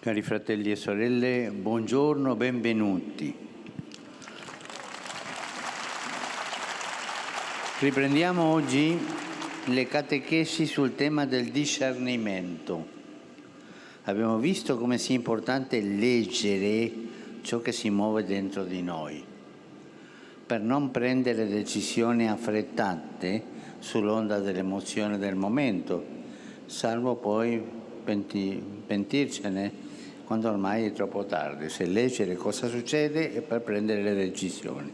Cari fratelli e sorelle, buongiorno, benvenuti. Riprendiamo oggi le catechesi sul tema del discernimento. Abbiamo visto come sia importante leggere ciò che si muove dentro di noi, per non prendere decisioni affrettate sull'onda dell'emozione del momento, salvo poi pentircene quando ormai è troppo tardi, se leggere cosa succede e per prendere le decisioni.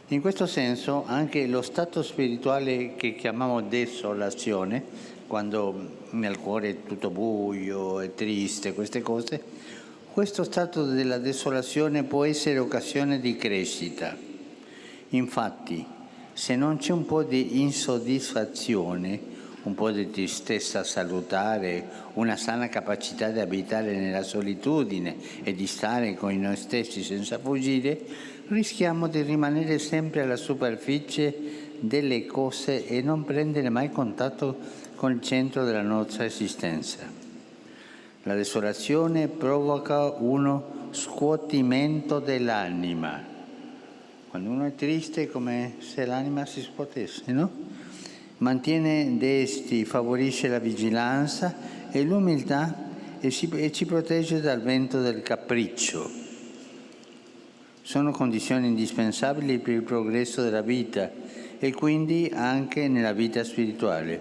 In questo senso anche lo stato spirituale che chiamiamo desolazione, quando nel cuore è tutto buio, è triste, queste cose, questo stato della desolazione può essere occasione di crescita. Infatti, se non c'è un po' di insoddisfazione, un po' di tristezza salutare, una sana capacità di abitare nella solitudine e di stare con noi stessi senza fuggire, rischiamo di rimanere sempre alla superficie delle cose e non prendere mai contatto con il centro della nostra esistenza. La desolazione provoca uno scuotimento dell'anima. Quando uno è triste è come se l'anima si scuotesse, no? Mantiene desti, favorisce la vigilanza e l'umiltà e ci protegge dal vento del capriccio. Sono condizioni indispensabili per il progresso della vita e quindi anche nella vita spirituale.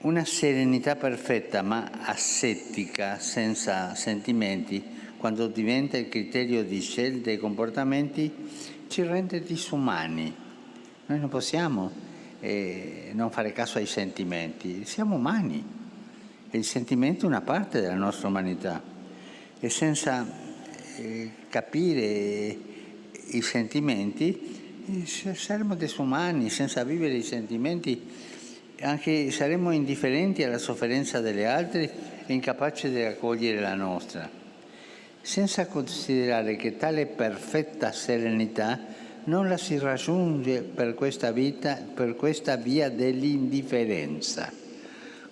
Una serenità perfetta ma ascetica, senza sentimenti, quando diventa il criterio di scelte e comportamenti, ci rende disumani. Noi non possiamo non fare caso ai sentimenti, siamo umani e il sentimento è una parte della nostra umanità e senza capire i sentimenti saremmo disumani, senza vivere i sentimenti anche saremmo indifferenti alla sofferenza delle altre e incapaci di accogliere la nostra, senza considerare che tale perfetta serenità non la si raggiunge per questa via dell'indifferenza,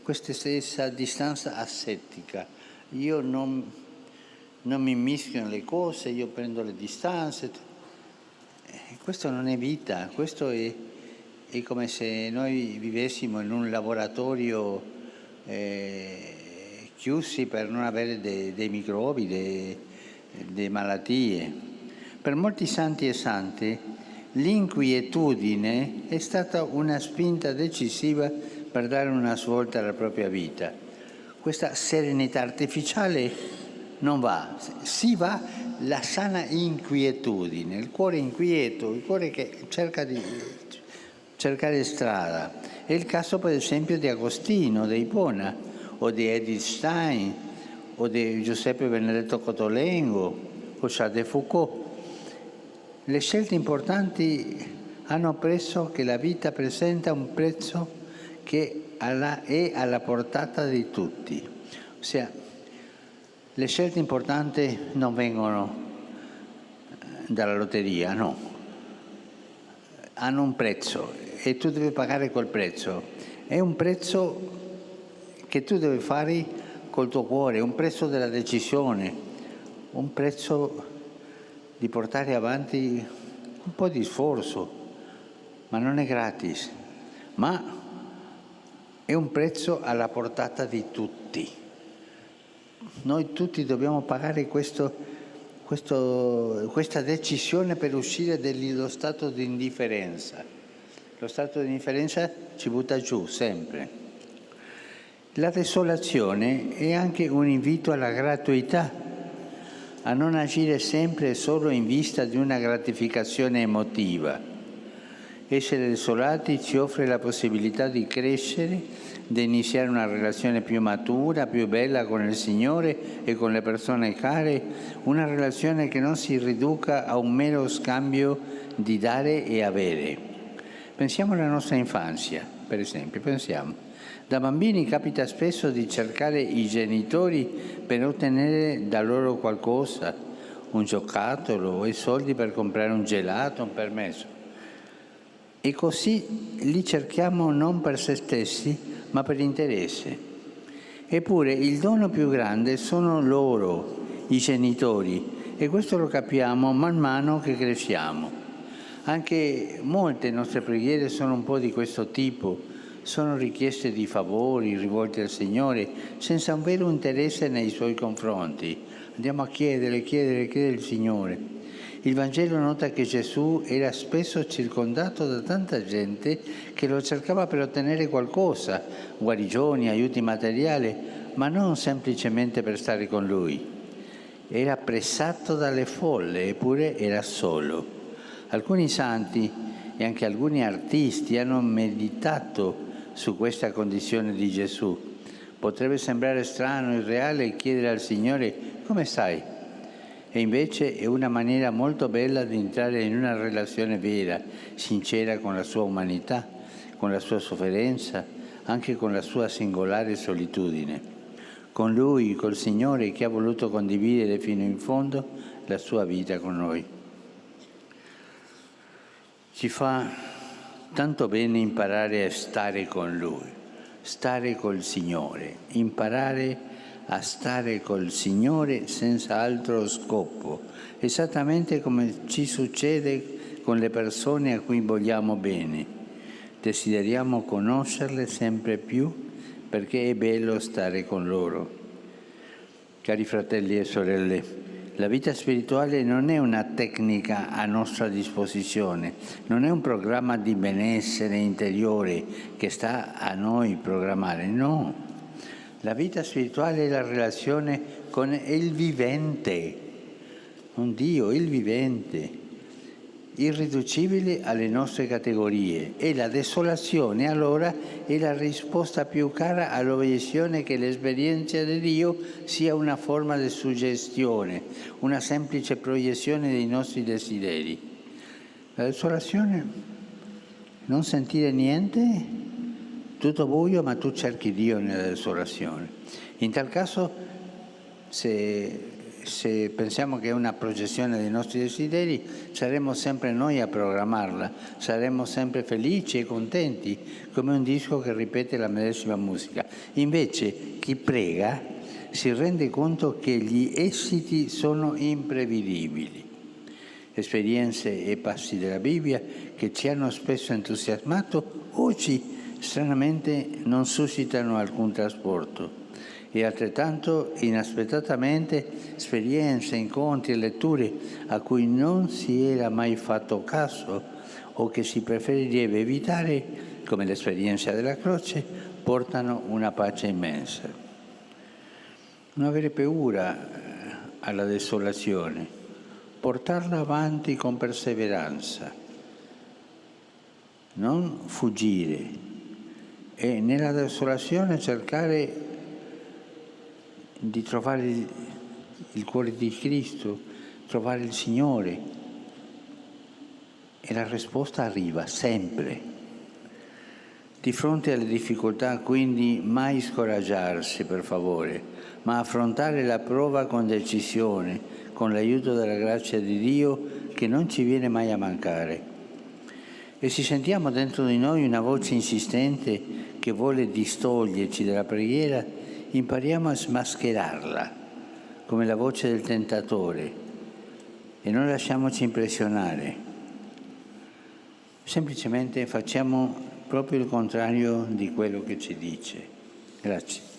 questa stessa distanza ascetica. Io non mi immischio nelle cose, io prendo le distanze. Questo non è vita, questo è come se noi vivessimo in un laboratorio chiusi per non avere dei microbi, delle malattie. Per molti santi e sante l'inquietudine è stata una spinta decisiva per dare una svolta alla propria vita. Questa serenità artificiale non va, si va la sana inquietudine, il cuore inquieto, il cuore che cerca di cercare strada. È il caso per esempio di Agostino, di Ippona, o di Edith Stein, o di Giuseppe Benedetto Cotolengo, o Charles de Foucault. Le scelte importanti hanno appreso che la vita presenta un prezzo che è alla portata di tutti. Ossia, le scelte importanti non vengono dalla lotteria, no. Hanno un prezzo e tu devi pagare quel prezzo. È un prezzo che tu devi fare col tuo cuore, un prezzo della decisione, un prezzo di portare avanti un po' di sforzo, ma non è gratis, ma è un prezzo alla portata di tutti. Noi tutti dobbiamo pagare questa decisione per uscire dallo stato di indifferenza. Lo stato di indifferenza ci butta giù sempre. La desolazione è anche un invito alla gratuità, a non agire sempre e solo in vista di una gratificazione emotiva. Essere desolati ci offre la possibilità di crescere, di iniziare una relazione più matura, più bella con il Signore e con le persone care, una relazione che non si riduca a un mero scambio di dare e avere. Pensiamo alla nostra infanzia, per esempio, pensiamo. Da bambini capita spesso di cercare i genitori per ottenere da loro qualcosa, un giocattolo o i soldi per comprare un gelato, un permesso. E così li cerchiamo non per se stessi, ma per interesse. Eppure il dono più grande sono loro, i genitori, e questo lo capiamo man mano che cresciamo. Anche molte nostre preghiere sono un po' di questo tipo, sono richieste di favori rivolte al Signore senza un vero interesse nei Suoi confronti. Andiamo a chiedere il Signore. Il Vangelo nota che Gesù era spesso circondato da tanta gente che lo cercava per ottenere qualcosa, guarigioni, aiuti materiali, ma non semplicemente per stare con Lui. Era pressato dalle folle, eppure era solo. Alcuni santi e anche alcuni artisti hanno meditato su questa condizione di Gesù. Potrebbe sembrare strano e irreale chiedere al Signore come stai? E invece è una maniera molto bella di entrare in una relazione vera, sincera con la sua umanità, con la sua sofferenza, anche con la sua singolare solitudine. Con Lui, col Signore che ha voluto condividere fino in fondo la sua vita con noi. Ci fa tanto bene imparare a stare con Lui, stare col Signore, imparare a stare col Signore senza altro scopo, esattamente come ci succede con le persone a cui vogliamo bene. Desideriamo conoscerle sempre più perché è bello stare con loro. Cari fratelli e sorelle, la vita spirituale non è una tecnica a nostra disposizione, non è un programma di benessere interiore che sta a noi programmare, no. La vita spirituale è la relazione con il vivente, con Dio, il vivente, irriducibile alle nostre categorie. E la desolazione allora è la risposta più cara all'obiezione che l'esperienza di Dio sia una forma di suggestione, una semplice proiezione dei nostri desideri. La desolazione? Non sentire niente? Tutto buio, ma tu cerchi Dio nella desolazione. In tal caso, se pensiamo che è una proiezione dei nostri desideri, saremo sempre noi a programmarla, saremo sempre felici e contenti, come un disco che ripete la medesima musica. Invece, chi prega si rende conto che gli esiti sono imprevedibili. Esperienze e passi della Bibbia che ci hanno spesso entusiasmato, oggi stranamente non suscitano alcun trasporto e altrettanto inaspettatamente esperienze, incontri e letture a cui non si era mai fatto caso o che si preferirebbe evitare, come l'esperienza della croce, portano una pace immensa. Non avere paura alla desolazione, portarla avanti con perseveranza, non fuggire. E nella desolazione cercare di trovare il cuore di Cristo, trovare il Signore. E la risposta arriva sempre. Di fronte alle difficoltà, quindi, mai scoraggiarsi, per favore, ma affrontare la prova con decisione, con l'aiuto della grazia di Dio che non ci viene mai a mancare. E se sentiamo dentro di noi una voce insistente che vuole distoglierci dalla preghiera, impariamo a smascherarla, come la voce del tentatore, e non lasciamoci impressionare. Semplicemente facciamo proprio il contrario di quello che ci dice. Grazie.